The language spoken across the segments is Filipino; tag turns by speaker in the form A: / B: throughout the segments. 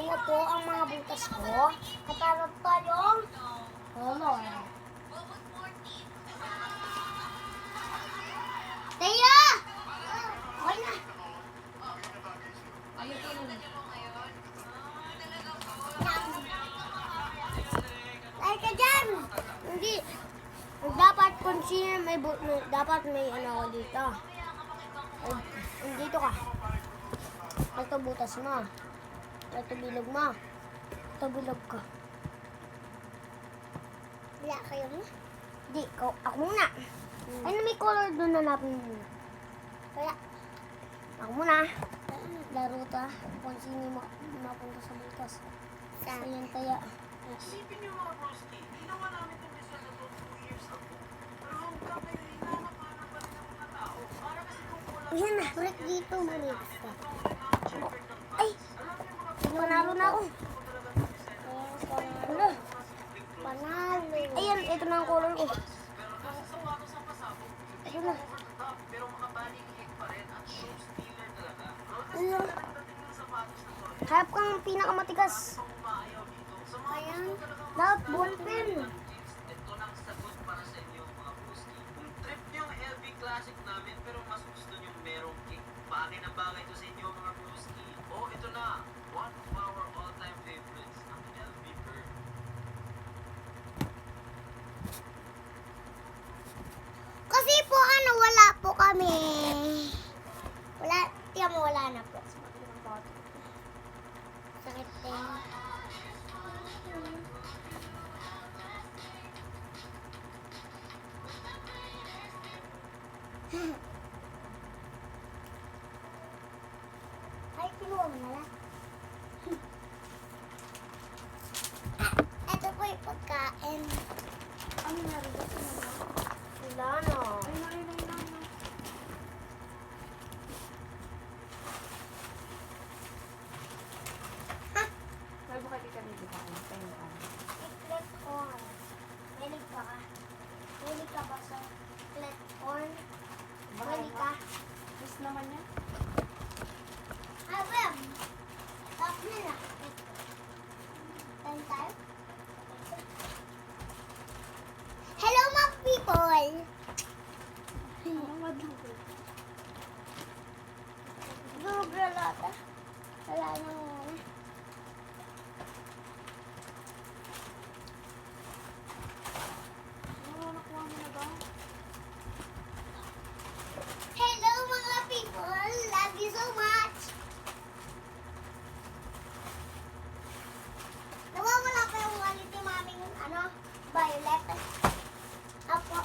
A: mo po ang mga butas ko. Katarot tayong color. Taya! Okay na. Ay ka dyan! Hindi. Dapat kung sino dapat may ano ako dito. Dito ka. Ito butas mo. Ito bilog mo. Ito bilog ka. Wala kayo mo? Hindi, ako muna. Ano may color doon na napin mo? Kaya, ako muna. Laro ta. Kung sino mapunta sa butas. Ayan kaya.
B: Isipin niyo mga broski, ginawa namin itong design na to 2 years ago. Pero hanggang ngayon, hinahanap-hanap pa rin ng mga tao. Para kasi kung wala
A: Ayan na, break dito, break ka. Ay! Panalo na ako. Panalo. Panalo. Ayan, ito na ang color ko. Ito na.
B: pero makabaling-hig pa rin at show stealer talaga.
A: Ayan. Harap kang pinakamatigas.
B: Umaayaw dito. Sa mga
A: Ayan. Lahat, ballpen.
B: ito na ang sagot para sa inyo mga broski. Kung trip niyo yung LV Classic namin pero mas gusto niyo merong kick, bagay na bagay ito sa inyo mga broski. Oh, ito na. One of our all-time favorites, ang LV Bird.
A: Kasi po wala po kami. Wala, tiyan mo, wala na po. Sakit din. Ay, kinuha mo na lang. Ito po yung pagkain. Ano meron ba? Wala na.
C: May buka di kami dito kung tayo ka.
A: Click on. Mahilig ka ka? Mahilig ka ba sa click on? Mahilig ka?
C: Yes naman yan.
A: Ah, well. Stop na na. Time. Hello, mga people! Google lata. Wala na nga.
C: Nakuha mo na ba?
A: Hello, mga people! Love you so much! Nawawala pa yung wallet ni maming, violet. Apo.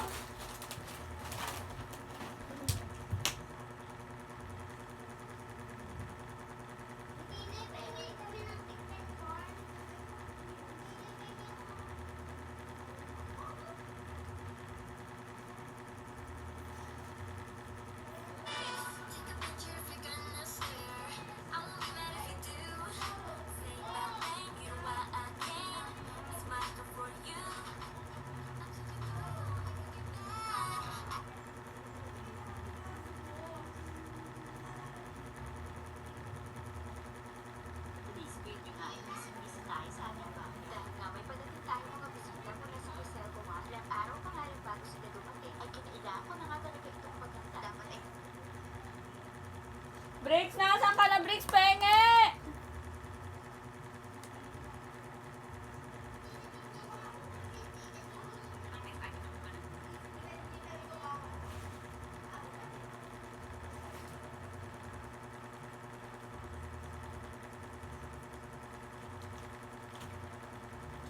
C: Bricks na! Saan ka na, Bricks? Penge!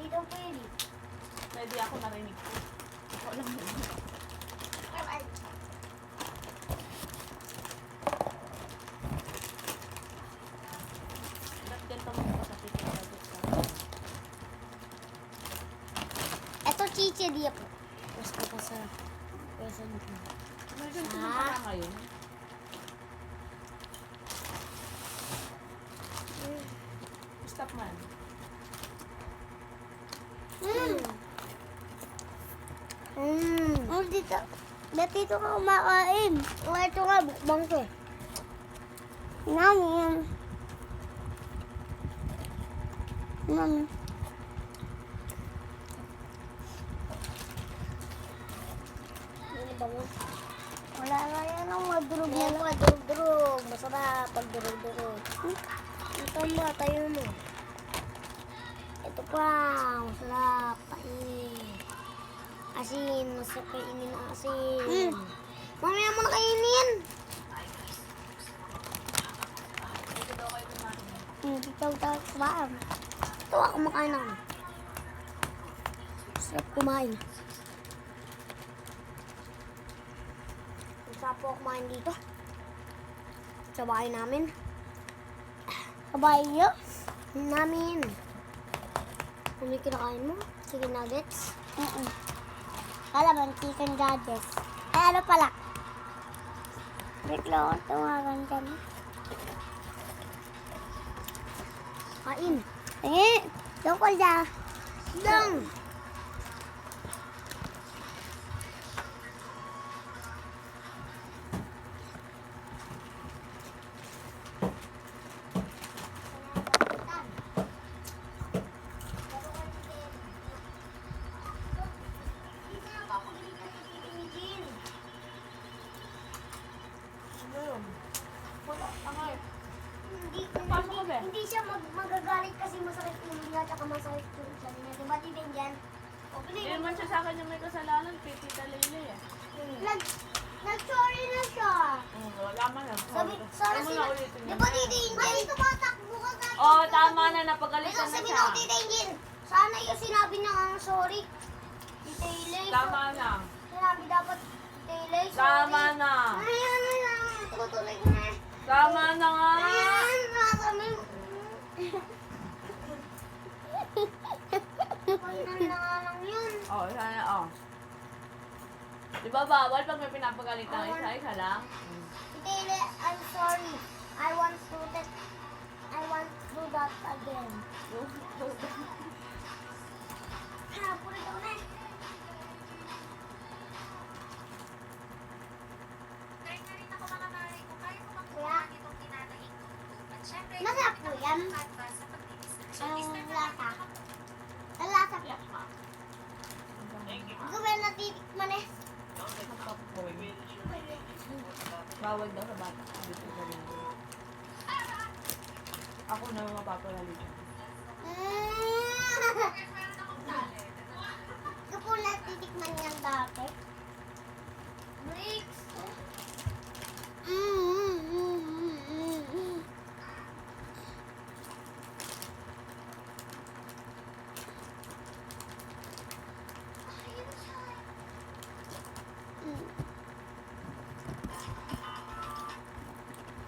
A: Dito pwede.
C: Pwede ako narinig ko. Ako lang yun. Ba't ganito mo pa sa tito?
A: Ito chiche dia po. Tapos ko sa person ko.
C: Medyo pinunta ka ngayon. Stop man.
A: Oh, dito. Dito ka kumakain. Oh, ito nga, bukbang ko eh. Namin. Mami. Ano ba mo? Wala na yan ang madurog na lang. Madurog-durog. Masarap pag durog-durog. Ito ba? Tayo mo. Ito pa. Masarap. Kainin. Asin. Masarap kainin ang asin. Mamaya mo na kainin. Ikaw daw kumain. Ito ako kumakain ako. Sarap kumain. Masarap po kumain dito. Sa bahay namin. Sa bahay niyo? Namin. Ano yung kinakain mo? Chicken nuggets? Alam mo, chicken nuggets. Ay, ano pala? Bigla ko tumagan dyan. Kain. Doon ko dyan. Doon.
C: Pasok ka ba?
A: Hindi siya magagalit kasi masakit ulo niya at masakit yung tiyan niya. Diba di din yan?
C: Hindi naman siya sa akin yung may kasalanan. Tita Laylay eh.
A: Nag-sorry na siya.
C: Wala man lang.
A: Sabi, sorry
C: Ano
A: sila.
C: na ulitin
A: Di
C: niya?
A: ba di din yan? Ay, tumatakbo ka sa
C: Oo, tama na.
A: Ito
C: Napagalitan na
A: sabi
C: siya.
A: na Tita Ingin. Sana yung sinabi niya ang sorry. Tita Ilay.
C: Tama na.
A: Sinabi dapat Tita Ilay.
C: Tama na.
A: Ayan na lang. Tutuloy ko na.
C: Tama na nga.
A: Ayan. Sabi mo. Pagnan na nga lang yun.
C: Oo, sana, oo. Di ba bawal pag may pinapagalitan ng isa-isa lang?
A: Tita Ilay, I'm sorry. I want to do that again. Puro daw na. Kuya? Masarap po yan. Ang lasa. Ang lasa po. Gawin na titikman eh.
C: Bawal daw sa bata. Dito sa rin. Ako na mapapagalitan.
A: Ito po na titikman niyang dati. Bricks.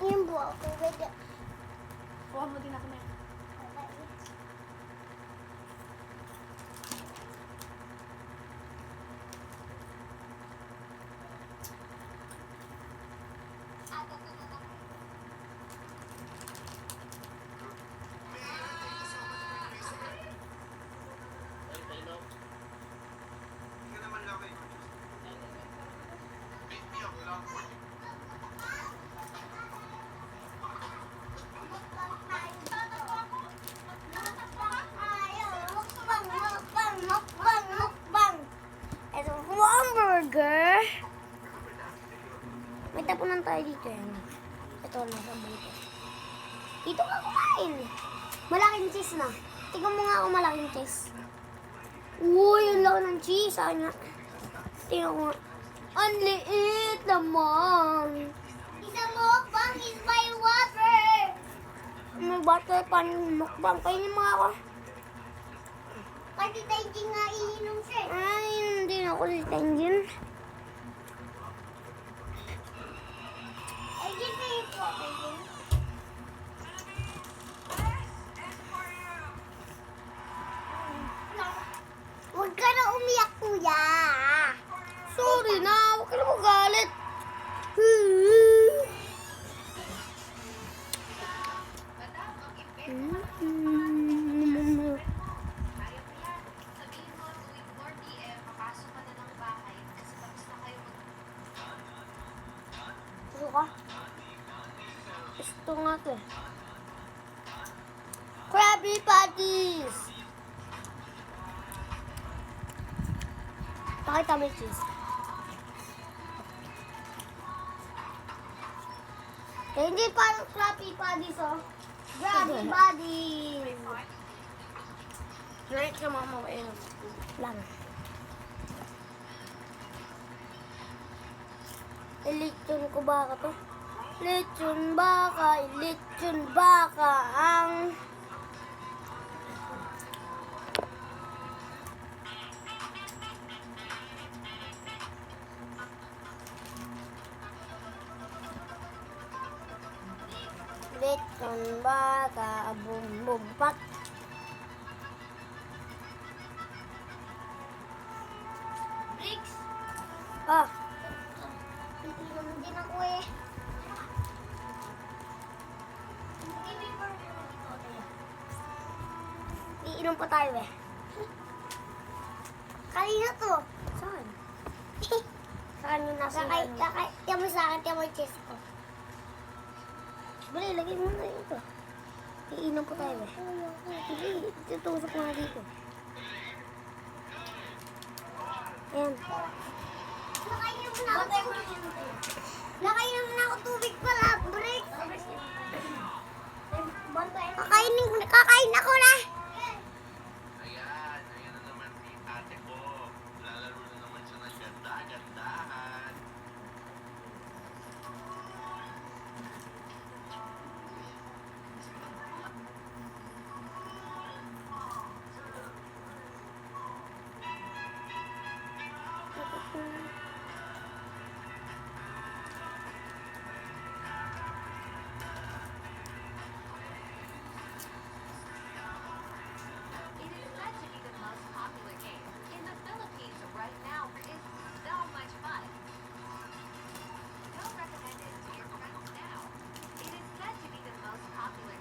A: Yung buwan ko, pwede.
C: Kuha mo din ako na.
A: Mukbang. Ito po ang burger. May tapunan tayo dito yan. Ito na sa buto. Dito ka kumain. Malaking cheese na. Tingnan mo nga ako malaking cheese. Uy, ang laki ng cheese. Saan nga? Tingnan ko nga. Ang liit naman. Isang mukbang is my water. May water pa yung mukbang. Kainin mo ako. Kasi Tenjin nga iinom siya. Ay, hindi na ako si Tenjin. Tenjin, kayo po, Tenjin. Huwag ka na umiyak, kuya. Sorry na, huwag ka na magalit. Gusto ka? Gusto nga to. Krabby Patties! Pakita mo yung cheese. Eh, hindi parang Krabby Patties, oh. Krabby Patties.
C: Right ka mama, ayun.
A: Lang. Lechon ko baka to. Lechon baka ang... Lechon baka, bum bum pak. Bricks. Ah. Iinom din ako eh. Iinom pa tayo eh. Kanina to.
C: Saan?
A: Saan yung nasa tiyan mo sa akin, tiyan mo yung chest ko. Bali, lagay mo na ito. Iinom pa tayo eh. Sige, tutusok mo na dito. Ayan. Nakainom na ako tubig pala, break. Kakain ako na.
B: Ayan na naman si ate ko. Lalaro na naman siya ng ganda-gandahan.
D: It is said to be the most popular game in the Philippines right now. It's so much fun. Go recommend it to your friends now. It is said to be the most popular.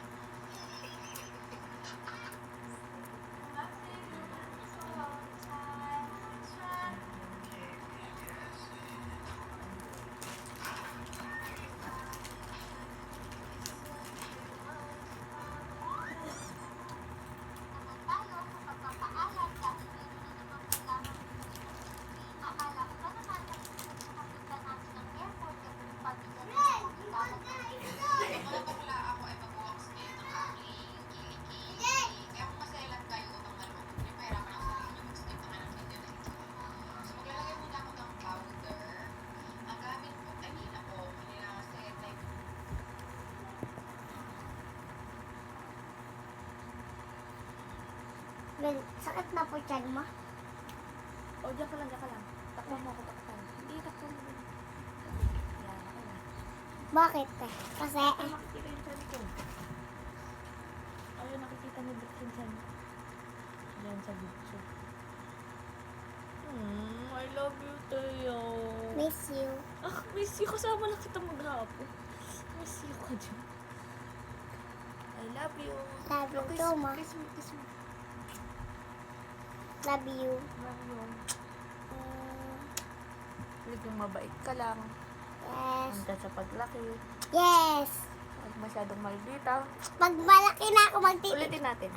A: Ben, sakit na po tiyan mo.
C: O, diyan ka lang, diyan ka lang. Takpan mo ako, takpan. Hindi, takpan mo. Yan, ako lang.
A: Bakit eh? Kasi,
C: Ay, makikita yung sabi ko. Ayun, nakikita ni Brooks yung sabi. Yan, sa video. I love you, Tayo.
A: miss you.
C: Ah, miss you. Kasama lang kita maghapon. Miss you ka dyan. I love you.
A: Love you
C: Kiss
A: too,
C: mo,
A: ma.
C: kiss mo, kiss mo.
A: Love you.
C: Love you. Naging mabait ka lang.
A: Yes.
C: Hanggang sa paglaki.
A: Yes.
C: Huwag masyadong maldita.
A: Pag malaki na ako
C: Ulitin natin.